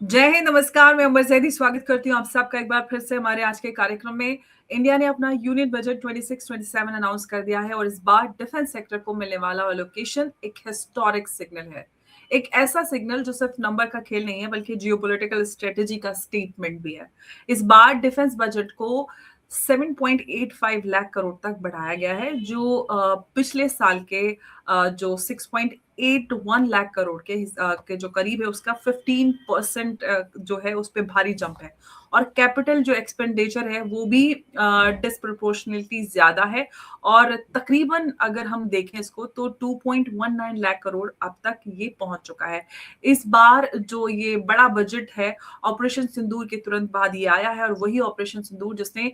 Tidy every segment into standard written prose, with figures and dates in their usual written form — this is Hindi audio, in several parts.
जय हिंद, नमस्कार। मैं अमर जैदी स्वागत करती हूँ आप सबका एक बार फिर से हमारे आज के कार्यक्रम में। इंडिया ने अपना यूनियन बजट 26-27 अनाउंस कर दिया है और इस बार डिफेंस सेक्टर को मिलने वाला एलोकेशन एक हिस्टोरिक सिग्नल है। एक ऐसा सिग्नल जो सिर्फ नंबर का खेल नहीं है बल्कि जियोपॉलिटिकल स्ट्रेटेजी का स्टेटमेंट भी है। इस बार डिफेंस बजट को 7.85 लाख करोड़ तक बढ़ाया गया है, जो पिछले साल के जो 6.81 लाख करोड़ के जो करीब है, उसका 15% जो है उस पे भारी जंप है। और कैपिटल जो एक्सपेंडिचर है वो भी डिस्प्रोपोर्शनलिटी ज्यादा है। और तकरीबन अगर हम देखें इसको तो 2.19 लाख करोड़ अब तक ये पहुंच चुका है। इस बार जो ये बड़ा बजट है, ऑपरेशन सिंदूर के तुरंत बाद ये आया है, और वही ऑपरेशन सिंदूर जिसने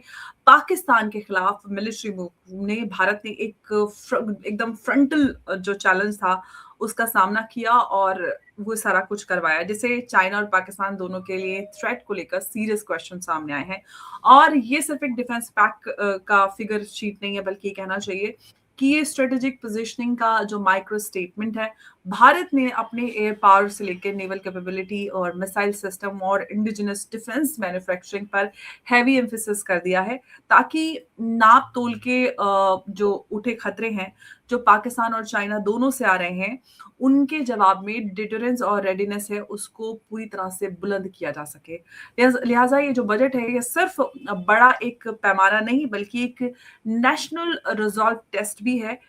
पाकिस्तान के खिलाफ मिलिट्री मूव ने भारत ने एकदम फ्रंटल जो चैलेंज था उसका सामना किया और वो सारा कुछ करवाया, जिसे चाइना और पाकिस्तान दोनों के लिए थ्रेट को लेकर सीरियस क्वेश्चन सामने आए हैं। और ये सिर्फ एक डिफेंस पैक का फिगर शीट नहीं है, बल्कि कहना चाहिए कि ये स्ट्रेटेजिक पोजीशनिंग का जो माइक्रो स्टेटमेंट है। भारत ने अपने एयर पावर से लेकर नेवल कैपेबिलिटी और मिसाइल सिस्टम और इंडिजिनस डिफेंस मैन्युफैक्चरिंग पर हैवी एम्फेसिस कर दिया है, ताकि नाप तोल के जो उठे खतरे हैं, जो पाकिस्तान और चाइना दोनों से आ रहे हैं, उनके जवाब में डिटरेंस और रेडीनेस है उसको पूरी तरह से बुलंद किया जा सके। लिहाजा ये जो बजट है ये सिर्फ बड़ा एक पैमाना नहीं बल्कि एक नेशनल रिजॉल्व टेस्ट भी है।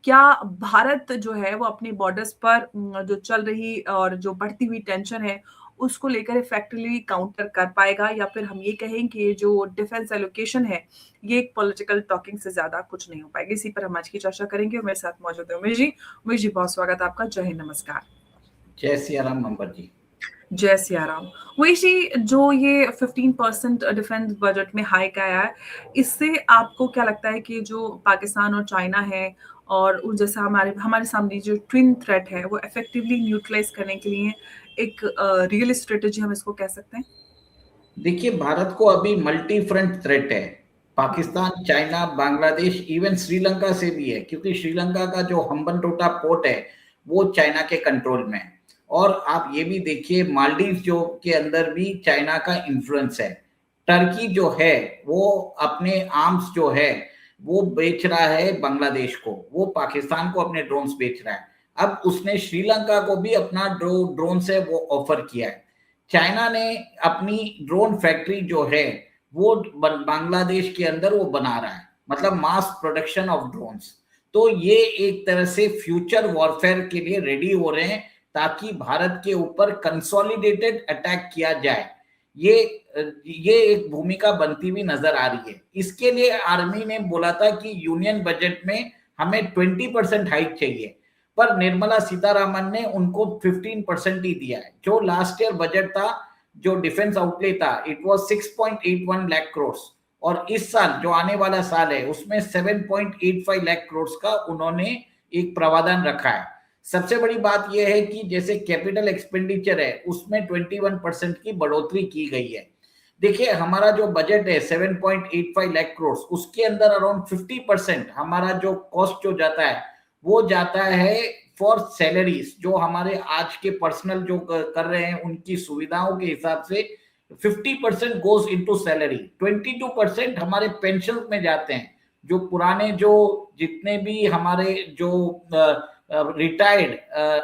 क्या भारत जो है वो अपने बॉर्डर्स पर जो चल रही और जो बढ़ती हुई टेंशन है उसको लेकर इफेक्टिवली काउंटर कर पाएगा, या फिर हम ये कहें कि ये जो डिफेंस एलोकेशन है ये एक पॉलिटिकल टॉकिंग से ज्यादा कुछ नहीं हो पाएगी। इसी पर हम आज की चर्चा करेंगे और मेरे साथ मौजूद है उमेश जी। उमेश जी, बहुत स्वागत है आपका। जय हिंद, नमस्कार। जय सिया राम अंबर जी। जय सिया राम। उमेश जी, जो ये 15% डिफेंस बजट में हाइक आया है, इससे आपको क्या लगता है कि जो पाकिस्तान और चाइना है और उस जैसा हमारे हमारे सामने जो ट्विन थ्रेट है वो इफेक्टिवली न्यूट्रलाइज करने के लिए एक रियल स्ट्रेटेजी हम इसको कह सकते हैं? देखिए, भारत को अभी मल्टी फ्रंट थ्रेट है। पाकिस्तान, चाइना, बांग्लादेश, इवन श्रीलंका से भी है, क्योंकि श्रीलंका का जो हम्बनटोटा पोर्ट है वो चाइना के कंट्रोल में है। और आप ये भी देखिए, मालदीव जो के अंदर भी चाइना का इन्फ्लुएंस है। टर्की जो है वो अपने आर्म्स जो है वो बेच रहा है बांग्लादेश को, वो पाकिस्तान को अपने ड्रोन्स बेच रहा है। अब उसने श्रीलंका को भी अपना ड्रोन से वो ऑफर किया है। चाइना ने अपनी ड्रोन फैक्ट्री जो है वो बांग्लादेश के अंदर वो बना रहा है, मतलब मास प्रोडक्शन ऑफ ड्रोन्स। तो ये एक तरह से फ्यूचर वॉरफेयर के लिए रेडी हो रहे हैं, ताकि भारत के ऊपर कंसोलिडेटेड अटैक किया जाए। ये ये एक भूमिका बनती हुई नजर आ रही है। इसके लिए आर्मी ने बोला था कि यूनियन बजट में हमें 20% हाइक चाहिए, पर निर्मला सीतारामन ने उनको 15% ही दिया है। जो लास्ट ईयर बजट था, जो डिफेंस आउटले था, इट वाज 6.81 लाख करोड़, और इस साल जो आने वाला साल है उसमें 7.85 लाख करोड़ का उन्होंने एक प्रावधान रखा है। सबसे बड़ी बात यह है कि जैसे कैपिटल एक्सपेंडिचर है उसमें 21% की बढ़ोतरी की गई है। देखिए, हमारा जो बजट है 7.85 लाख करोड़, उसके अंदर अराउंड 50% हमारा जो कॉस्ट जो जाता है वो जाता है फॉर सैलरीज। जो हमारे आज के पर्सनल जो कर रहे हैं उनकी सुविधाओं के हिसाब से 50% गोज इनटू सैलरी, 22% हमारे पेंशन में जाते हैं। जो पुराने जो जितने भी हमारे जो रिटायर्ड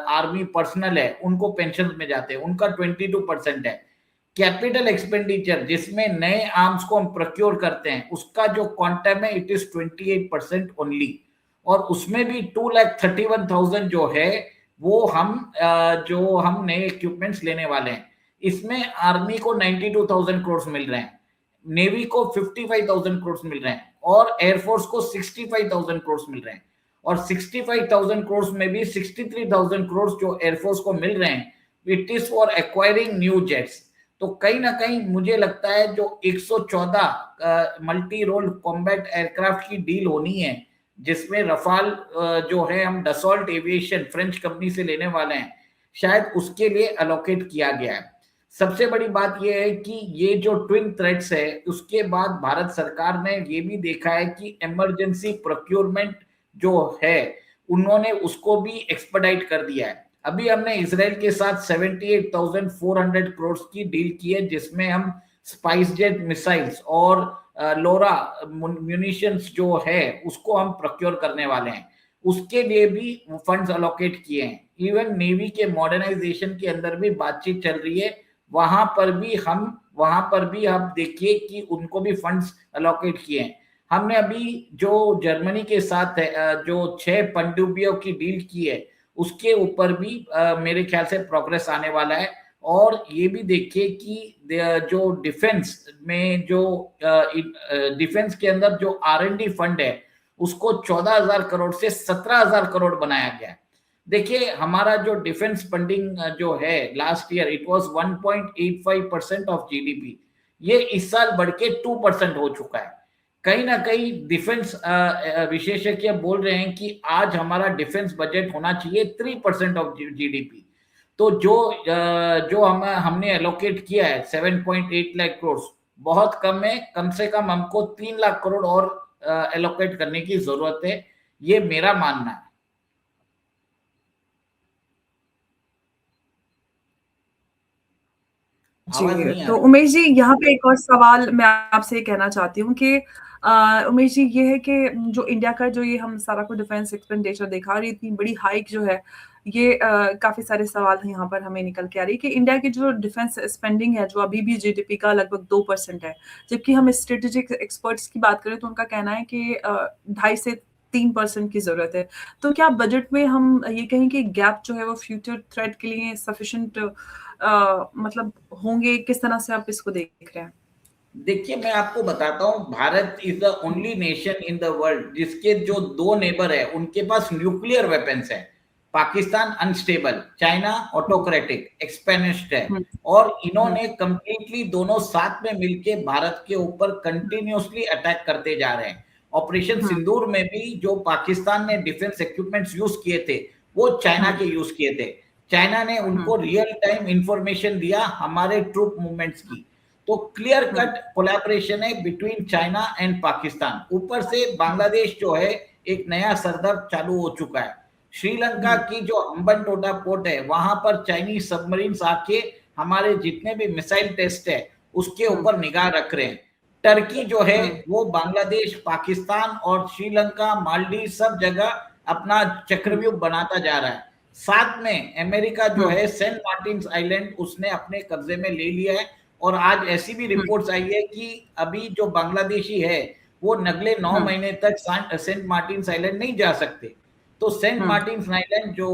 आर्मी पर्सनल है उनको पेंशन में जाते हैं, उनका 22% है। कैपिटल एक्सपेंडिचर जिसमें नए आर्म्स को हम प्रोक्योर करते हैं उसका जो क्वांटम है इट इज 28% ओनली, और उसमें भी 2,31,000 जो है वो हम नए इक्विपमेंट्स लेने वाले हैं। इसमें आर्मी को 92,000 करोड़ मिल रहे हैं, नेवी को 55,000 करोड़ मिल रहे हैं, और एयरफोर्स को 65,000 करोड़ मिल रहे हैं। और 65,000 करोड़ में भी 63,000 करोड़ जो एयरफोर्स को मिल रहे हैं it is for acquiring new jets. तो कहीं ना कहीं मुझे लगता है जो 114 मल्टी रोल कॉम्बैट एयरक्राफ्ट की डील होनी है, जिसमें रफाल जो है हम डसॉल्ट एविएशन फ्रेंच कंपनी से लेने वाले हैं, शायद उसके लिए अलोकेट किया गया है। सबसे बड़ी बात यह है कि ये जो ट्विन थ्रेट्स है उसके बाद भारत सरकार ने ये भी देखा है कि इमरजेंसी प्रोक्योरमेंट जो है उन्होंने उसको भी एक्सपर्टाइट कर दिया है। अभी हमने इसराइल के साथ 78,400 करोड़ की डील की है, जिसमें हम स्पाइस जेट मिसाइल्स और लोरा म्यूनिशंस जो है उसको हम प्रोक्योर करने वाले हैं। उसके लिए भी फंड्स अलोकेट किए हैं। इवन नेवी के मॉडर्नाइजेशन के अंदर भी बातचीत चल रही है, वहां पर भी आप देखिए कि उनको भी फंड्स अलोकेट किए हैं। हमने अभी जो जर्मनी के साथ है, जो 6 पनडुब्बियों की डील की है, उसके ऊपर भी मेरे ख्याल से प्रोग्रेस आने वाला है। और ये भी देखिए कि जो डिफेंस में जो डिफेंस के अंदर जो R&D फंड है उसको 14,000 करोड़ से 17,000 करोड़ बनाया गया है। देखिए हमारा जो डिफेंस फंडिंग जो है last year it was 1.85% of GDP, ये इस साल बढ़ के 2% हो चुका है। कहीं ना कहीं डिफेंस विशेषज्ञ बोल रहे हैं कि आज हमारा डिफेंस बजट होना चाहिए 3% ऑफ GDP। तो जो हमने एलोकेट किया है 7.8 लाख करोड़ बहुत कम है। कम से कम हमको 3 लाख करोड़ और एलोकेट करने की जरूरत है, ये मेरा मानना है। आवाज जी, नहीं आ तो रही। उमेश जी यहाँ पे एक और सवाल मैं आपसे ये कहना चाहती हूँ कि उमेश जी ये है कि जो इंडिया का जो ये हम सारा कुछ डिफेंस एक्सपेंडिचर देखा और इतनी बड़ी हाइक जो है, ये काफी सारे सवाल यहाँ पर हमें निकल के आ रही है कि इंडिया की जो डिफेंस स्पेंडिंग है जो अभी भी जीडीपी का लगभग 2% है, जबकि हम स्ट्रेटेजिक एक्सपर्ट्स की बात करें तो उनका कहना है कि 2.5 से 3% की जरूरत है। तो क्या बजट में हम ये कहें कि गैप जो है वो फ्यूचर थ्रेट के लिए सफिशिएंट मतलब होंगे? किस तरह से आप इसको देख रहे हैं? देखिए मैं आपको बताता हूँ, Bharat is the only nation in the world जिसके जो 2 नेबर है उनके पास न्यूक्लियर वेपन्स है। पाकिस्तान अनस्टेबल, चाइना ऑटोक्रेटिक एक्सपेनिस्ट है। हम्म, और हम्म, इन्होंने कंप्लीटली दोनों साथ में मिलके भारत के ऊपर कंटिन्यूअसली अटैक करते जा रहे हैं। ऑपरेशन हम्म, सिंदूर में भी जो पाकिस्तान ने डिफेंस इक्विपमेंट्स यूज किए थे वो चाइना हम्म, के यूज किए थे। चाइना ने हम्म, उनको रियल टाइम इंफॉर्मेशन दिया हमारे ट्रूप मूवमेंट्स की। तो क्लियर हम्म, कट कोलैबोरेशन है बिटवीन चाइना एंड पाकिस्तान। ऊपर से बांग्लादेश जो है एक नया सरदर्द चालू हो चुका है। श्रीलंका हम्म, की जो हम्बनटोटा पोर्ट है वहां पर चाइनीज सबमरीन्स आके हमारे जितने भी मिसाइल टेस्ट है उसके हम्म, ऊपर निगाह रख रहे हैं। टर्की जो है हम्म, वो बांग्लादेश, पाकिस्तान और श्रीलंका, मालदीव सब जगह अपना हम्म, चक्रव्यूह बनाता जा रहा है। साथ में अमेरिका जो हम्म, है सेंट मार्टिन आइलैंड उसने अपने कब्जे में ले लिया है। और आज ऐसी भी रिपोर्ट्स आई है कि अभी जो बांग्लादेशी है वो अगले 9 हम्म, महीने तक सेंट मार्टिन आइलैंड नहीं जा सकते। तो सेंट हम्म, मार्टिन आइलैंड जो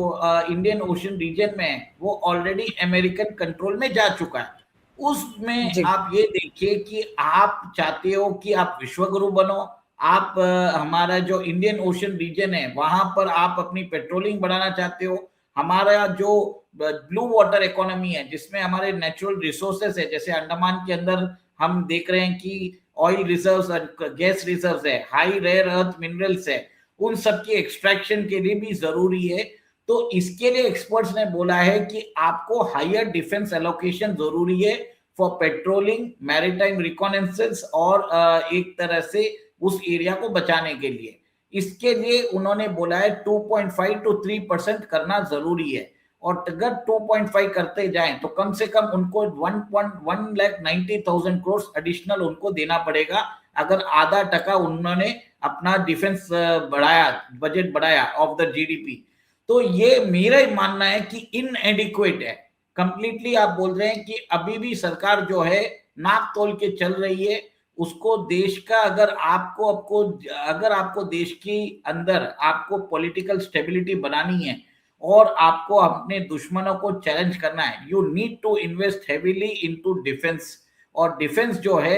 इंडियन ओशन रीजन में है वो ऑलरेडी अमेरिकन कंट्रोल में जा चुका है। उसमें जी, आप ये देखिए कि आप चाहते हो कि आप विश्वगुरु बनो। आप हमारा जो इंडियन ओशन रीजन है वहां पर आप अपनी पेट्रोलिंग बढ़ाना चाहते हो। हमारा जो ब्लू वाटर इकोनॉमी है जिसमें हमारे नेचुरल रिसोर्सेस है, जैसे अंडमान के अंदर हम देख रहे हैं कि ऑयल रिजर्व्स और गैस रिजर्व्स है, हाई रेयर अर्थ मिनरल्स है, उन सब की एक्सट्रैक्शन के लिए भी जरूरी है। तो इसके लिए एक्सपर्ट्स ने बोला है कि आपको हायर डिफेंस एलोकेशन जरूरी है फॉर पेट्रोलिंग, मैरीटाइम रिकॉनेसेंस और एक तरह से उस एरिया को बचाने के लिए। इसके लिए उन्होंने बोला है 2.5 to 3% करना जरूरी है। और अगर 2.5 करते जाएं तो कम से कम उनको 1,90,000 करोड़ एडिशनल उनको देना पड़ेगा अगर आधा टका उन्होंने अपना डिफेंस बढ़ाया, बजट बढ़ाया ऑफ द GDP। तो ये मेरा मानना है कि इनएडिक्वेट है कंप्लीटली। आप बोल रहे हैं कि अभी भी सरकार जो है नाक तोल के चल रही है। उसको देश का अगर आपको देश के अंदर आपको पॉलिटिकल स्टेबिलिटी बनानी है और आपको अपने दुश्मनों को चैलेंज करना है, you need to invest heavily into defence. और डिफेंस जो है,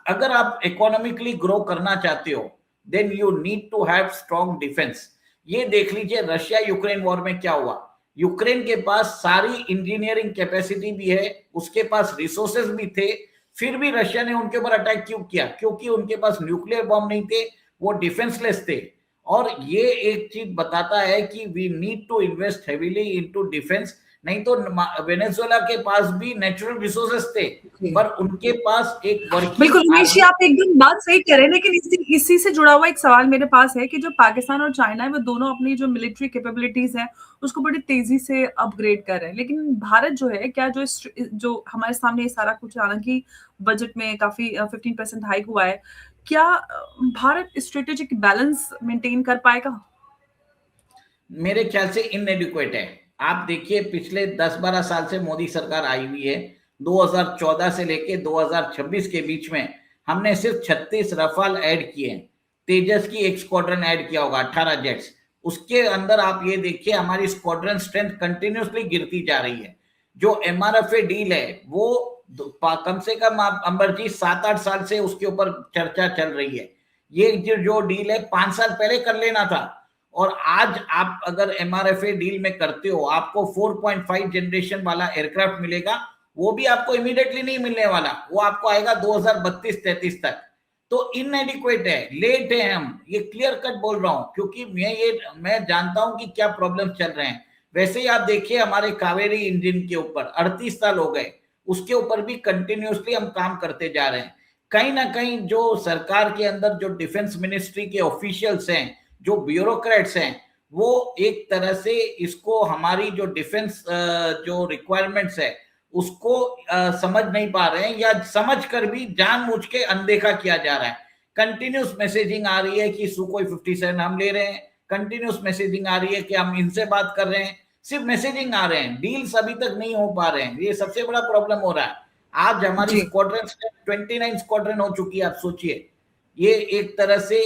अगर आप इकोनॉमिकली ग्रो करना चाहते हो then you need to have strong defence. ये देख लीजिए रशिया यूक्रेन वॉर में क्या हुआ। यूक्रेन के पास सारी इंजीनियरिंग कैपेसिटी भी है, उसके पास रिसोर्सेज भी थे, फिर भी रशिया ने उनके ऊपर अटैक क्यों किया? क्योंकि उनके पास न्यूक्लियर बॉम्ब नहीं थे, वो डिफेंसलेस थे। और ये एक चीज बताता है कि we need to invest heavily into defence. नहीं तो वेनेजुएला के पास भी नेचुरल रिसोर्सेस थे, पर उनके पास एक वर्किंग बिल्कुल उमेश जी, आप एकदम बात सही कह रहे हैं, लेकिन इसी से जुड़ा हुआ एक सवाल मेरे पास है कि जो पाकिस्तान और चाइना है वो दोनों अपनी जो मिलिट्री कैपेबिलिटीज हैं उसको बड़ी तेजी से अपग्रेड कर रहे हैं, लेकिन भारत जो है क्या जो हमारे सामने ये सारा कुछ, हालांकि बजट में काफी 15% हाइक हुआ है, क्या भारत स्ट्रेटेजिक बैलेंस मेंटेन कर पाएगा? मेरे ख्याल से इनएडिक्वेट है। आप देखिए पिछले 10-12 साल से मोदी सरकार आई हुई है, 2014 से लेके 2026 के बीच में हमने सिर्फ 36 रफाल ऐड किए, तेजस की एक स्क्वाड्रन ऐड किया होगा, 18 जेट्स। उसके अंदर आप ये देखिए हमारी स्क्वाड्रन स्ट्रेंथ कंटिन्यूसली गिरती जा रही है। जो एमआरएफए डील है वो कम से कम आप अंबर जी 7-8 साल से उसके ऊपर चर्चा चल रही है। ये जो डील है 5 साल पहले कर लेना था, और आज आप अगर एमआरएफए डील में करते हो आपको 4.5 जनरेशन वाला एयरक्राफ्ट मिलेगा, वो भी आपको इमीडिएटली नहीं मिलने वाला, वो आपको आएगा 2032-33 तक। तो इनएडिक्वेट है, लेट है, हम ये क्लियर कट बोल रहा हूं, क्योंकि मैं जानता हूं कि क्या प्रॉब्लम चल रहे हैं। वैसे ही आप देखिए हमारे कावेरी इंजन के ऊपर 38 साल हो गए, उसके ऊपर भी कंटिन्यूसली हम काम करते जा रहे हैं। कहीं ना कहीं जो सरकार के अंदर जो डिफेंस मिनिस्ट्री के ऑफिशियल्स हैं, जो ब्यूरोक्रेट्स हैं, वो एक तरह से इसको हमारी जो डिफेंस जो रिक्वायरमेंट्स है उसको समझ नहीं पा रहे हैं, या समझ कर भी जानबूझ के अनदेखा किया जा रहा है। कंटिन्यूस मैसेजिंग आ रही है कि सुकोई 57 हम ले रहे हैं, कंटिन्यूस मैसेजिंग आ रही है कि हम इनसे बात कर रहे हैं, सिर्फ मैसेजिंग आ रहे हैं, डील्स अभी तक नहीं हो पा रहे हैं। ये सबसे बड़ा प्रॉब्लम हो रहा है। आज हमारी स्क्वाड्रन 29 स्क्वाड्रन हो चुकी है, आप सोचिए, ये एक तरह से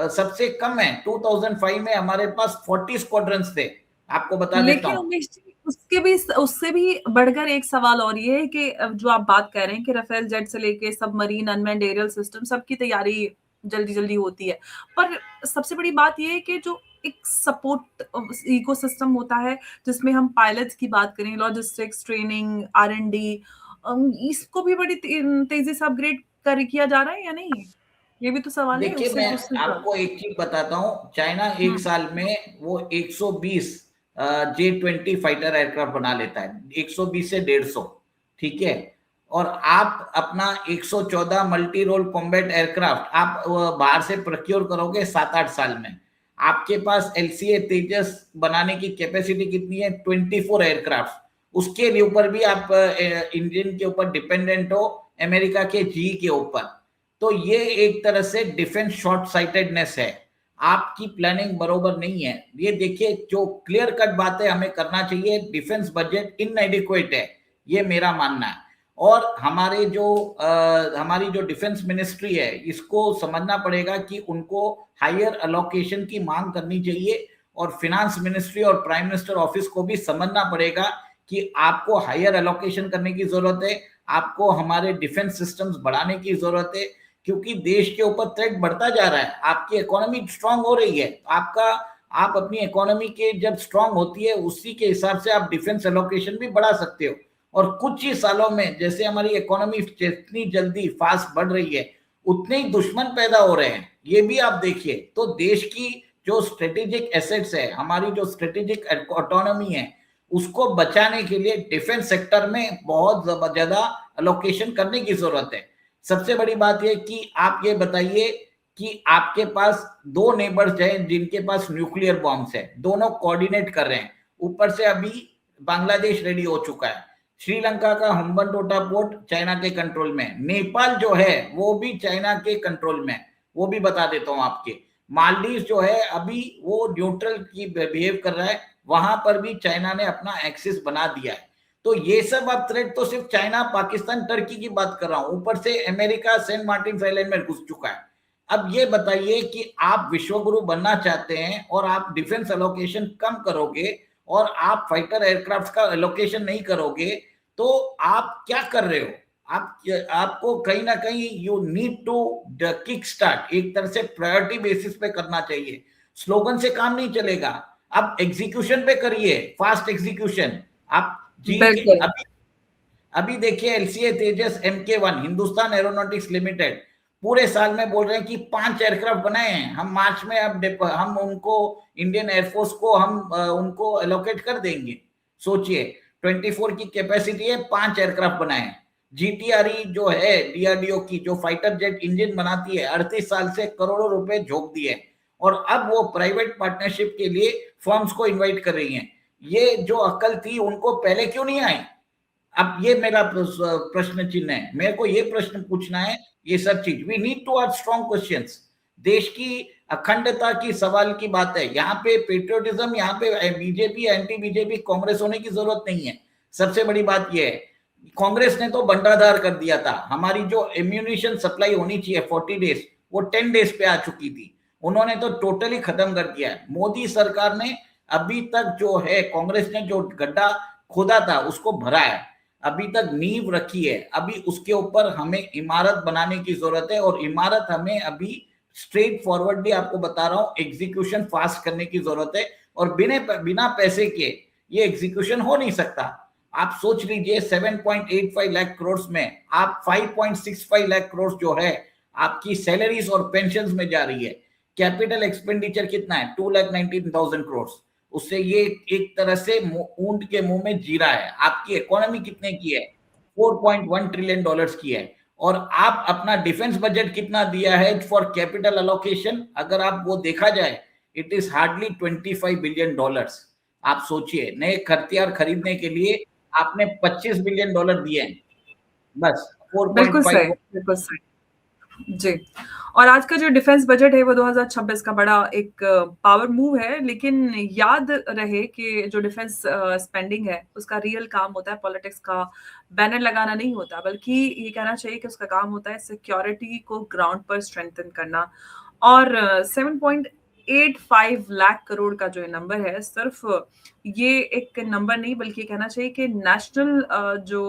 सबसे कम है। 2005 में हमारे पास 40 स्क्वाड्रंस थे, आपको बता देता लेकिन हूँ। उमेश जी, उससे भी बढ़कर एक सवाल और ये है कि जो आप बात कर रहे हैं कि राफेल जेट से लेके सबमरीन, अनमैन्ड एरियल सिस्टम, सबकी तैयारी जल्दी जल्दी होती है, पर सबसे बड़ी बात ये है कि जो एक सपोर्ट इकोसिस्टम होता है जिसमें हम पायलट्स की बात करें, लॉजिस्टिक्स, ट्रेनिंग, R&D, इसको भी बड़ी तेजी से अपग्रेड किया जा रहा है या नहीं? ये भी तो सवाल है। देखिए उससे मैं उससे आपको एक चीज बताता हूँ, चाइना एक साल में वो 120 J-20 फाइटर एयरक्राफ्ट बना लेता है, 120 से 150, ठीक है। और आप अपना 114 मल्टी रोल कॉम्बैट एयरक्राफ्ट आप बाहर से प्रोक्योर करोगे 7-8 साल में। आपके पास LCA तेजस बनाने की कैपेसिटी कितनी है? 24 एयरक्राफ्ट। उसके ऊपर भी आप इंडियन के ऊपर डिपेंडेंट हो, अमेरिका के जी के ऊपर। तो ये एक तरह से डिफेंस शॉर्ट साइटेडनेस है, आपकी प्लानिंग बरोबर नहीं है। ये देखिए जो क्लियर कट बात है हमें करना चाहिए, डिफेंस बजट इनएडिक्वेट है, ये मेरा मानना है। और हमारी जो डिफेंस मिनिस्ट्री है इसको समझना पड़ेगा कि उनको हायर अलोकेशन की मांग करनी चाहिए, और फिनेंस मिनिस्ट्री और प्राइम मिनिस्टर ऑफिस को भी समझना पड़ेगा कि आपको हायर अलोकेशन करने की जरूरत है, आपको हमारे डिफेंस सिस्टम्स बढ़ाने की जरूरत है, क्योंकि देश के ऊपर थ्रेट बढ़ता जा रहा है। आपकी इकोनॉमी स्ट्रांग हो रही है, आप अपनी इकोनॉमी के जब स्ट्रांग होती है उसी के हिसाब से आप डिफेंस एलोकेशन भी बढ़ा सकते हो। और कुछ ही सालों में जैसे हमारी इकोनॉमी जितनी जल्दी फास्ट बढ़ रही है उतने ही दुश्मन पैदा हो रहे हैं, ये भी आप देखिए। तो देश की जो स्ट्रेटेजिक एसेट्स है, हमारी जो स्ट्रेटेजिक ऑटोनॉमी है, उसको बचाने के लिए डिफेंस सेक्टर में बहुत ज्यादा अलोकेशन करने की जरूरत है। सबसे बड़ी बात यह कि आप ये बताइए कि आपके पास दो नेबर्स हैं जिनके पास न्यूक्लियर बॉम्ब्स है, दोनों कोऑर्डिनेट कर रहे हैं, ऊपर से अभी बांग्लादेश रेडी हो चुका है, श्रीलंका का हम्बनटोटा पोर्ट चाइना के कंट्रोल में, नेपाल जो है वो भी चाइना के कंट्रोल में, वो भी बता देता हूं आपके, मालदीव जो है अभी वो न्यूट्रल की बिहेव कर रहा है, वहां पर भी चाइना ने अपना एक्सिस बना दिया है। तो ये सब अब थ्रेट तो सिर्फ चाइना, पाकिस्तान, टर्की की बात कर रहा हूं, ऊपर से अमेरिका सेंट मार्टिन आइलैंड में घुस चुका है। अब ये बताइए कि आप विश्वगुरु बनना चाहते हैं और आप डिफेंस एलोकेशन कम करोगे और आप फाइटर एयरक्राफ्ट का एलोकेशन नहीं करोगे, तो आप क्या कर रहे हो? आपको कहीं ना कहीं you need to kick start, एक तरह से प्रायोरिटी बेसिस पे करना चाहिए, स्लोगन से काम नहीं चलेगा। अब एग्जीक्यूशन पे करिए, फास्ट एग्जीक्यूशन। आप जी के अभी देखिए LCA तेजस MK1 हिंदुस्तान एरोनॉटिक्स लिमिटेड पूरे साल में बोल रहे हैं कि 5 एयरक्राफ्ट बनाए हैं हम, मार्च में अब हम उनको इंडियन एयरफोर्स को हम उनको एलोकेट कर देंगे। सोचिए 24 की कैपेसिटी है, 5 एयरक्राफ्ट बनाए हैं। जीटीआरई जो है डीआरडीओ की, जो फाइटर जेट इंजन बनाती है, 38 साल से करोड़ों रुपए झोंक दिए और अब वो प्राइवेट पार्टनरशिप के लिए फर्म्स को इनवाइट कर रही हैं। ये जो अक्ल थी उनको पहले क्यों नहीं आई? अब ये मेरा प्रश्न चिन्ह है। मेरे को ये प्रश्न पूछना है, ये सब चीज we need to ask strong questions. देश की अखंडता की सवाल की बात है, यहाँ पे पेट्रियोटिज्म, यहाँ पे बीजेपी एंटी बीजेपी कांग्रेस होने की जरूरत नहीं है। सबसे बड़ी बात यह है, कांग्रेस ने तो बंटाधार कर दिया था। हमारी जो एम्यूनिशन सप्लाई होनी चाहिए 40 डेज, वो 10 डेज पे आ चुकी थी। उन्होंने तो टोटली खत्म कर दिया है। मोदी सरकार ने अभी तक जो है, कांग्रेस ने जो गड्ढा खोदा था उसको भरा है, अभी तक नींव रखी है। अभी उसके ऊपर हमें इमारत बनाने की जरूरत है और इमारत हमें अभी स्ट्रेट फॉरवर्डली आपको बता रहा हूं, एग्जीक्यूशन फास्ट करने की जरूरत है और बिना पैसे के ये एग्जीक्यूशन हो नहीं सकता। आप सोच लीजिए 7.85 लाख करोड़ में आप 5.65 लाख करोड़ जो है आपकी सैलरीज और पेंशन में जा रही है। कैपिटल एक्सपेंडिचर कितना है? 2,19,000 करोड़। उससे ये एक तरह से ऊंट के मुंह में जीरा है। आपकी इकोनॉमी कितने की है? 4.1 ट्रिलियन डॉलर्स की है। और आप अपना डिफेंस बजट कितना दिया है फॉर कैपिटल अलोकेशन? अगर आप वो देखा जाए, it is hardly 25 billion dollars. आप सोचिए, नए हथियार खरीदने के लिए आपने 25 बिलियन डॉलर दिए हैं, बस 4.5। बिल्कुल सही जी। और आज का जो डिफेंस बजट है वो 2026 का बड़ा एक पावर मूव है, लेकिन याद रहे कि जो डिफेंस स्पेंडिंग है उसका रियल काम होता है पॉलिटिक्स का बैनर लगाना नहीं होता, बल्कि ये कहना चाहिए कि उसका काम होता है सिक्योरिटी को ग्राउंड पर स्ट्रेंथन करना। और 7.85 लाख करोड़ का जो नंबर है, सिर्फ ये एक नंबर नहीं बल्कि कहना चाहिए कि नेशनल जो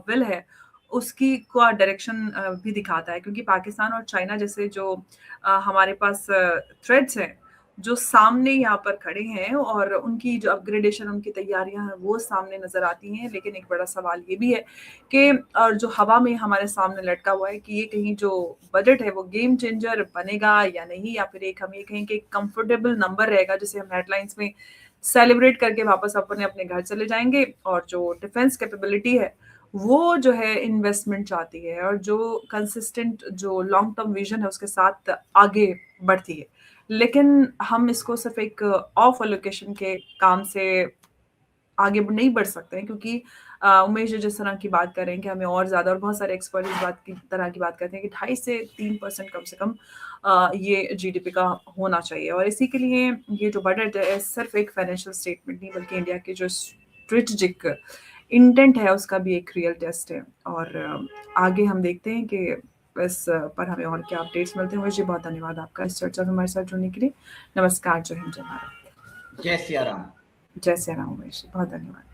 विल है उसकी का डायरेक्शन भी दिखाता है, क्योंकि पाकिस्तान और चाइना जैसे जो हमारे पास थ्रेड्स हैं जो सामने यहाँ पर खड़े हैं और उनकी जो अपग्रेडेशन, उनकी तैयारियां हैं वो सामने नजर आती हैं। लेकिन एक बड़ा सवाल ये भी है कि और जो हवा में हमारे सामने लटका हुआ है कि ये कहीं जो बजट है वो गेम चेंजर बनेगा या नहीं, या फिर एक हम ये कहें कि कंफर्टेबल नंबर रहेगा जिसे हम हेडलाइंस में सेलिब्रेट करके वापस अपने अपने घर चले जाएंगे। और जो डिफेंस कैपेबिलिटी है वो जो है इन्वेस्टमेंट चाहती है और जो कंसिस्टेंट जो लॉन्ग टर्म विजन है उसके साथ आगे बढ़ती है। लेकिन हम इसको सिर्फ एक ऑफ एलोकेशन के काम से आगे नहीं बढ़ सकते हैं, क्योंकि उमेश जी जिस तरह की बात कर रहे हैं कि हमें और ज्यादा, और बहुत सारे एक्सपर्ट इस बात की तरह की बात करते हैं कि 2.5 से 3% कम से कम ये जीडीपी का होना चाहिए। और इसी के लिए ये जो बजट है सिर्फ एक फाइनेंशियल स्टेटमेंट नहीं बल्कि इंडिया के जो स्ट्रेटेजिक इंटेंट है उसका भी एक रियल टेस्ट है। और आगे हम देखते हैं कि इस पर हमें और क्या अपडेट्स मिलते हैं। उमेश जी बहुत धन्यवाद आपका इस चर्चा में हमारे साथ जुड़ने के लिए। नमस्कार, जय हिंद, जय भारत। जय सिया राम। जय सिया राम उमेश जी, बहुत धन्यवाद।